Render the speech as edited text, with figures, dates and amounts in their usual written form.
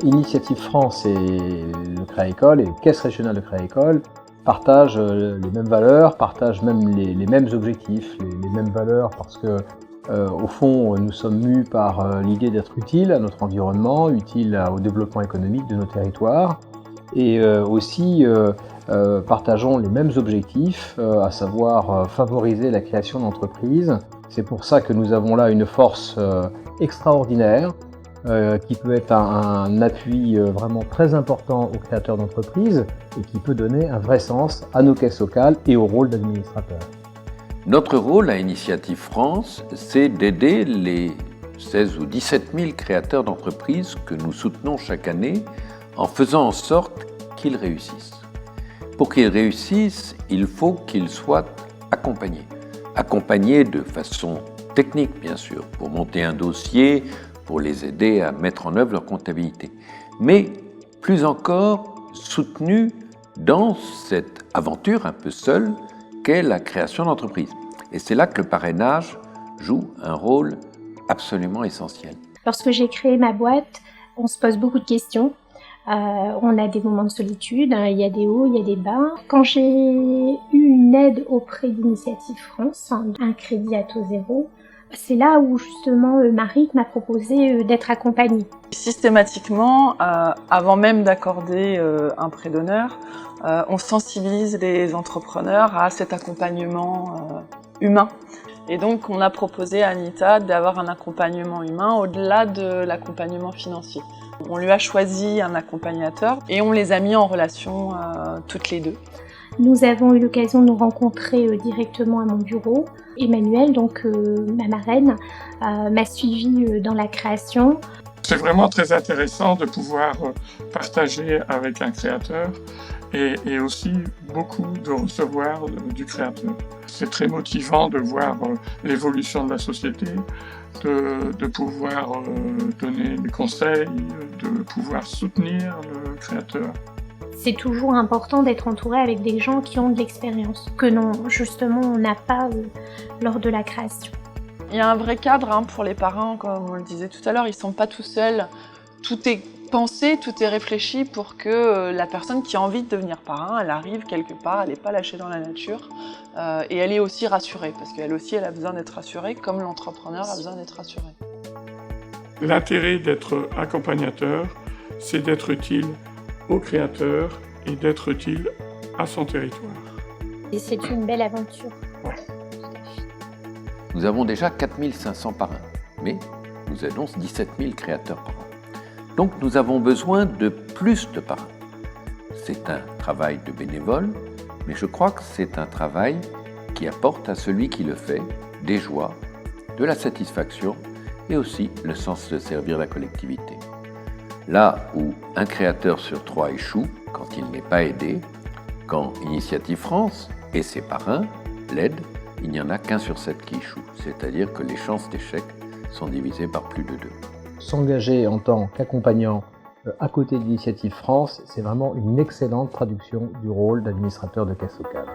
Initiative France et le Créa-École et Caisse régionale de Créa-École partagent les mêmes valeurs, partagent même les mêmes objectifs, les mêmes valeurs parce que au fond, nous sommes mus par l'idée d'être utile à notre environnement, utile au développement économique de nos territoires et aussi partageons les mêmes objectifs, à savoir favoriser la création d'entreprises. C'est pour ça que nous avons là une force extraordinaire qui peut être un appui vraiment très important aux créateurs d'entreprises et qui peut donner un vrai sens à nos caisses locales et au rôle d'administrateur. Notre rôle à Initiative France, c'est d'aider les 16 ou 17 000 créateurs d'entreprises que nous soutenons chaque année en faisant en sorte qu'ils réussissent. Pour qu'ils réussissent, il faut qu'ils soient accompagnés. Accompagnés de façon technique, bien sûr, pour monter un dossier, pour les aider à mettre en œuvre leur comptabilité. Mais plus encore, soutenus dans cette aventure un peu seule qu'est la création d'entreprise. Et c'est là que le parrainage joue un rôle absolument essentiel. Lorsque j'ai créé ma boîte, on se pose beaucoup de questions. On a des moments de solitude, il y a des hauts, il y a des bas. Quand j'ai eu une aide auprès d'Initiative France, un crédit à taux zéro, c'est là où justement Marie m'a proposé d'être accompagnée. Systématiquement, avant même d'accorder un prêt d'honneur, on sensibilise les entrepreneurs à cet accompagnement humain. Et donc on a proposé à Anita d'avoir un accompagnement humain au-delà de l'accompagnement financier. On lui a choisi un accompagnateur et on les a mis en relation toutes les deux. Nous avons eu l'occasion de nous rencontrer directement à mon bureau. Emmanuelle, donc ma marraine, m'a suivie dans la création. C'est vraiment très intéressant de pouvoir partager avec un créateur et aussi beaucoup de recevoir du créateur. C'est très motivant de voir l'évolution de la société, de pouvoir donner des conseils, de pouvoir soutenir le créateur. C'est toujours important d'être entouré avec des gens qui ont de l'expérience, que non, justement, on n'a pas lors de la création. Il y a un vrai cadre pour les parrains, comme on le disait tout à l'heure, ils ne sont pas tout seuls. Tout est pensé, tout est réfléchi pour que la personne qui a envie de devenir parrain, elle arrive quelque part, elle n'est pas lâchée dans la nature et elle est aussi rassurée, parce qu'elle aussi, elle a besoin d'être rassurée, comme l'entrepreneur a besoin d'être rassuré. L'intérêt d'être accompagnateur, c'est d'être utile au créateur et d'être utile à son territoire. Et c'est une belle aventure. Ouais. Nous avons déjà 4 500 parrains, mais nous aidons 17 000 créateurs par an. Donc nous avons besoin de plus de parrains. C'est un travail de bénévole, mais je crois que c'est un travail qui apporte à celui qui le fait des joies, de la satisfaction et aussi le sens de servir la collectivité. Là où un créateur sur 3 échoue quand il n'est pas aidé, quand Initiative France et ses parrains l'aident, il n'y en a qu'1 sur 7 qui échoue, c'est-à-dire que les chances d'échec sont divisées par plus de 2. S'engager en tant qu'accompagnant à côté d'Initiative France, c'est vraiment une excellente traduction du rôle d'administrateur de caisse locale.